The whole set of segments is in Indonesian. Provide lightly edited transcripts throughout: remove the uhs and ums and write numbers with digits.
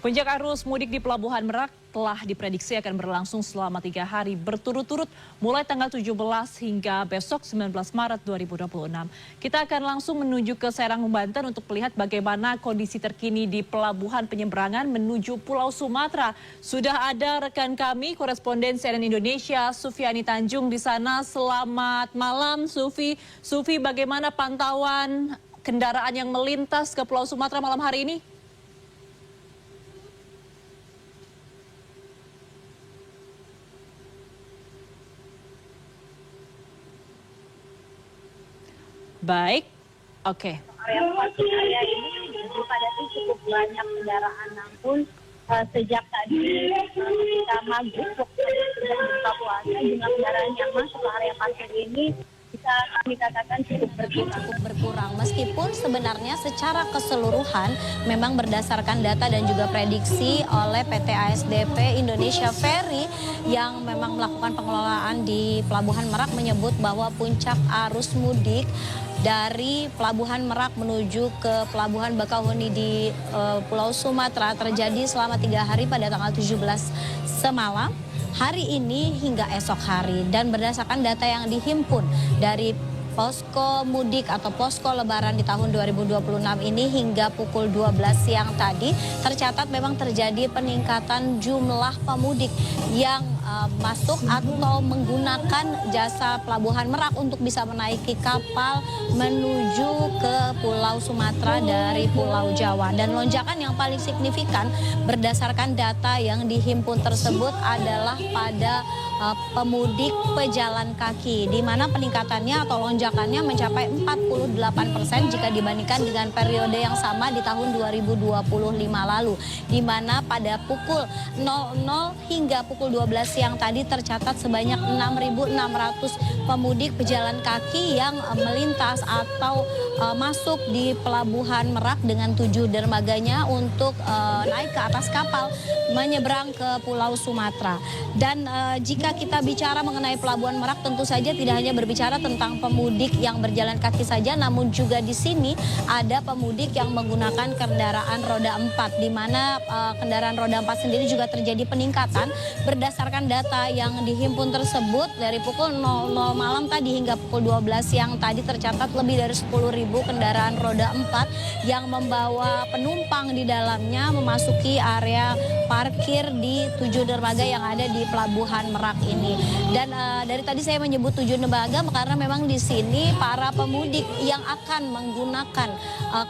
Puncak arus mudik di Pelabuhan Merak telah diprediksi akan berlangsung selama 3 hari berturut-turut mulai tanggal 17 hingga besok 19 Maret 2026. Kita akan langsung menuju ke Serang, Banten untuk melihat bagaimana kondisi terkini di pelabuhan penyeberangan menuju Pulau Sumatera. Sudah ada rekan kami, koresponden CNN Indonesia, Sufiani Tanjung di sana. Selamat malam, Sufi. Sufi, bagaimana pantauan kendaraan yang melintas ke Pulau Sumatera malam hari ini? Baik, oke. Area ini dipadati cukup banyak kendaraan, namun sejak tadi ketika maghrib waktu sudah buka puasa, jumlah kendaraan yang masuk ke area parkir ini bisa kami katakan cukup berkurang. Meskipun sebenarnya secara keseluruhan memang berdasarkan data dan juga prediksi oleh PT ASDP Indonesia Ferry yang memang melakukan pengelolaan di Pelabuhan Merak menyebut bahwa puncak arus mudik dari Pelabuhan Merak menuju ke Pelabuhan Bakauheni di Pulau Sumatera terjadi selama 3 hari pada tanggal 17 semalam, hari ini hingga esok hari. Dan berdasarkan data yang dihimpun dari posko mudik atau posko lebaran di tahun 2026 ini hingga pukul 12 siang tadi tercatat memang terjadi peningkatan jumlah pemudik yang masuk atau menggunakan jasa Pelabuhan Merak untuk bisa menaiki kapal menuju ke Pulau Sumatera dari Pulau Jawa. Dan lonjakan yang paling signifikan berdasarkan data yang dihimpun tersebut adalah pada pemudik pejalan kaki, di mana peningkatannya atau lonjakannya mencapai 48% jika dibandingkan dengan periode yang sama di tahun 2025 lalu, di mana pada pukul 00 hingga pukul 12 siang tadi tercatat sebanyak 6.600 pemudik pejalan kaki yang melintas atau masuk di Pelabuhan Merak dengan 7 dermaganya untuk naik ke atas kapal menyeberang ke Pulau Sumatera. Dan jika kita bicara mengenai Pelabuhan Merak, tentu saja tidak hanya berbicara tentang pemudik yang berjalan kaki saja, namun juga di sini ada pemudik yang menggunakan kendaraan roda 4, di mana kendaraan roda 4 sendiri juga terjadi peningkatan. Berdasarkan data yang dihimpun tersebut, dari pukul 00 malam tadi hingga pukul 12 siang tadi tercatat lebih dari 10.000 kendaraan roda 4 yang membawa penumpang di dalamnya memasuki area parkir di 7 dermaga yang ada di Pelabuhan Merak ini. Dan dari tadi saya menyebut 7 dermaga karena memang di sini para pemudik yang akan menggunakan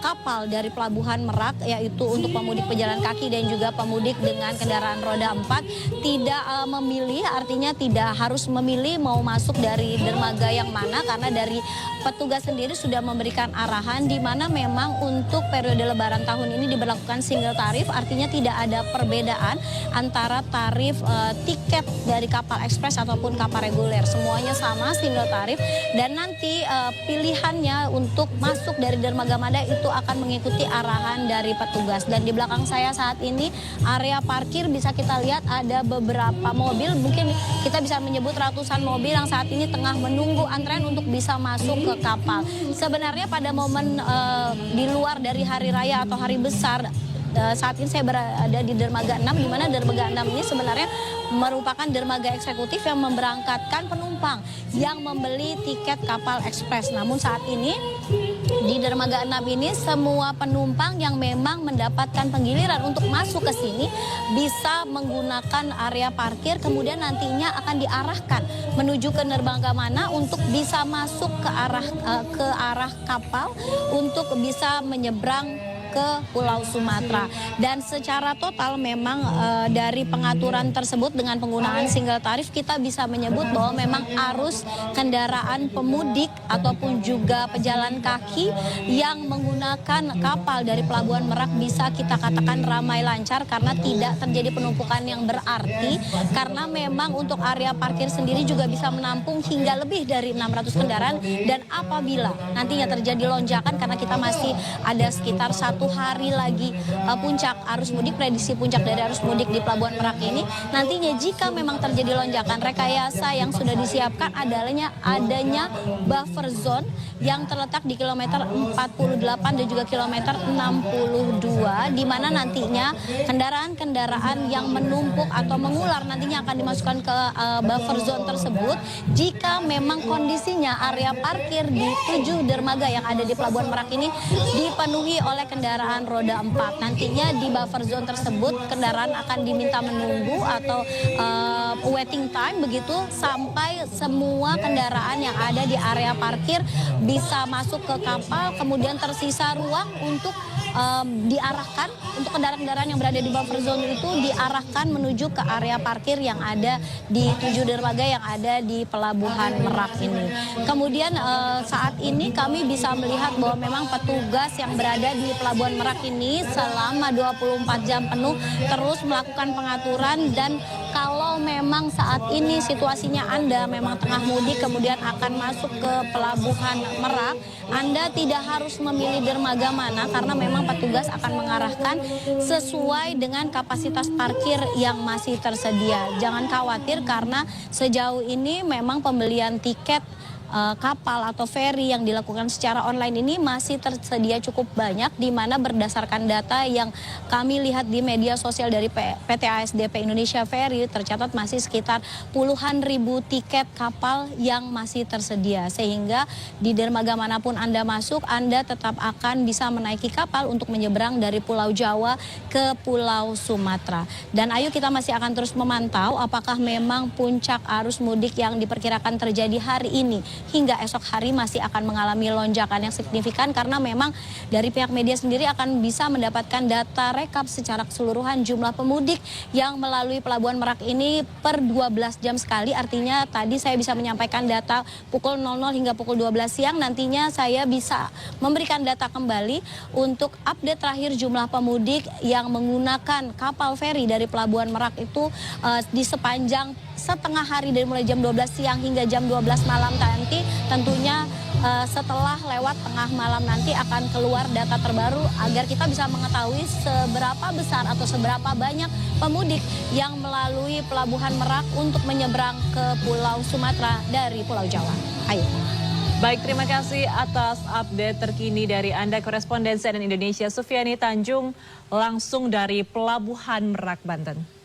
kapal dari Pelabuhan Merak, yaitu untuk pemudik pejalan kaki dan juga pemudik dengan kendaraan roda 4, tidak memilih, artinya tidak harus memilih mau masuk dari dermaga yang mana, karena dari petugas sendiri sudah memberikan arahan di mana memang untuk periode lebaran tahun ini diberlakukan single tarif, artinya tidak ada perbedaan antara tarif tiket dari kapal ekspres ataupun kapal reguler. Semuanya sama, single tarif, dan nanti pilihannya untuk masuk dari dermaga mana itu akan mengikuti arahan dari petugas. Dan di belakang saya saat ini area parkir bisa kita lihat ada beberapa mobil, mungkin kita bisa menyebut ratusan mobil yang saat ini tengah menunggu antrean untuk bisa masuk ke kapal. Sebenarnya pada momen di luar dari hari raya atau hari besar, saat ini saya berada di dermaga 6, di mana dermaga 6 ini sebenarnya merupakan dermaga eksekutif yang memberangkatkan penumpang yang membeli tiket kapal ekspres. Namun saat ini di dermaga 6 ini semua penumpang yang memang mendapatkan penggiliran untuk masuk ke sini bisa menggunakan area parkir, kemudian nantinya akan diarahkan menuju ke dermaga mana untuk bisa masuk ke arah kapal untuk bisa menyeberang ke Pulau Sumatera. Dan secara total memang dari pengaturan tersebut dengan penggunaan single tarif, kita bisa menyebut bahwa memang arus kendaraan pemudik ataupun juga pejalan kaki yang menggunakan kapal dari Pelabuhan Merak bisa kita katakan ramai lancar karena tidak terjadi penumpukan yang berarti, karena memang untuk area parkir sendiri juga bisa menampung hingga lebih dari 600 kendaraan. Dan apabila nantinya terjadi lonjakan, karena kita masih ada sekitar 1 1 hari lagi puncak arus mudik, prediksi puncak dari arus mudik di Pelabuhan Merak ini. Nantinya jika memang terjadi lonjakan, rekayasa yang sudah disiapkan adanya buffer zone yang terletak di kilometer 48 dan juga kilometer 62, di mana nantinya kendaraan-kendaraan yang menumpuk atau mengular nantinya akan dimasukkan ke buffer zone tersebut jika memang kondisinya area parkir di 7 dermaga yang ada di Pelabuhan Merak ini dipenuhi oleh kendaraan roda 4. Nantinya di buffer zone tersebut kendaraan akan diminta menunggu atau waiting time begitu sampai semua kendaraan yang ada di area parkir bisa masuk ke kapal, kemudian tersisa ruang untuk diarahkan untuk kendaraan-kendaraan yang berada di buffer zone itu diarahkan menuju ke area parkir yang ada di 7 dermaga yang ada di Pelabuhan Merak ini. Kemudian saat ini kami bisa melihat bahwa memang petugas yang berada di Pelabuhan Merak ini selama 24 jam penuh terus melakukan pengaturan, dan kalau memang saat ini situasinya Anda memang tengah mudik kemudian akan masuk ke Pelabuhan Merak, Anda tidak harus memilih dermaga mana karena memang petugas akan mengarahkan sesuai dengan kapasitas parkir yang masih tersedia. Jangan khawatir karena sejauh ini memang pembelian tiket kapal atau feri yang dilakukan secara online ini masih tersedia cukup banyak, di mana berdasarkan data yang kami lihat di media sosial dari PT ASDP Indonesia Ferry tercatat masih sekitar puluhan ribu tiket kapal yang masih tersedia, sehingga di dermaga manapun Anda masuk, Anda tetap akan bisa menaiki kapal untuk menyeberang dari Pulau Jawa ke Pulau Sumatera. Dan ayo kita masih akan terus memantau apakah memang puncak arus mudik yang diperkirakan terjadi hari ini hingga esok hari masih akan mengalami lonjakan yang signifikan, karena memang dari pihak media sendiri akan bisa mendapatkan data rekap secara keseluruhan jumlah pemudik yang melalui Pelabuhan Merak ini per 12 jam sekali. Artinya tadi saya bisa menyampaikan data pukul 00 hingga pukul 12 siang, nantinya saya bisa memberikan data kembali untuk update terakhir jumlah pemudik yang menggunakan kapal feri dari Pelabuhan Merak itu di sepanjang setengah hari dari mulai jam 12 siang hingga jam 12 malam nanti. Tentunya setelah lewat tengah malam nanti akan keluar data terbaru agar kita bisa mengetahui seberapa besar atau seberapa banyak pemudik yang melalui Pelabuhan Merak untuk menyeberang ke Pulau Sumatera dari Pulau Jawa. Ayo. Baik, terima kasih atas update terkini dari Anda, koresponden CNN Indonesia Sufiani Tanjung, langsung dari Pelabuhan Merak, Banten.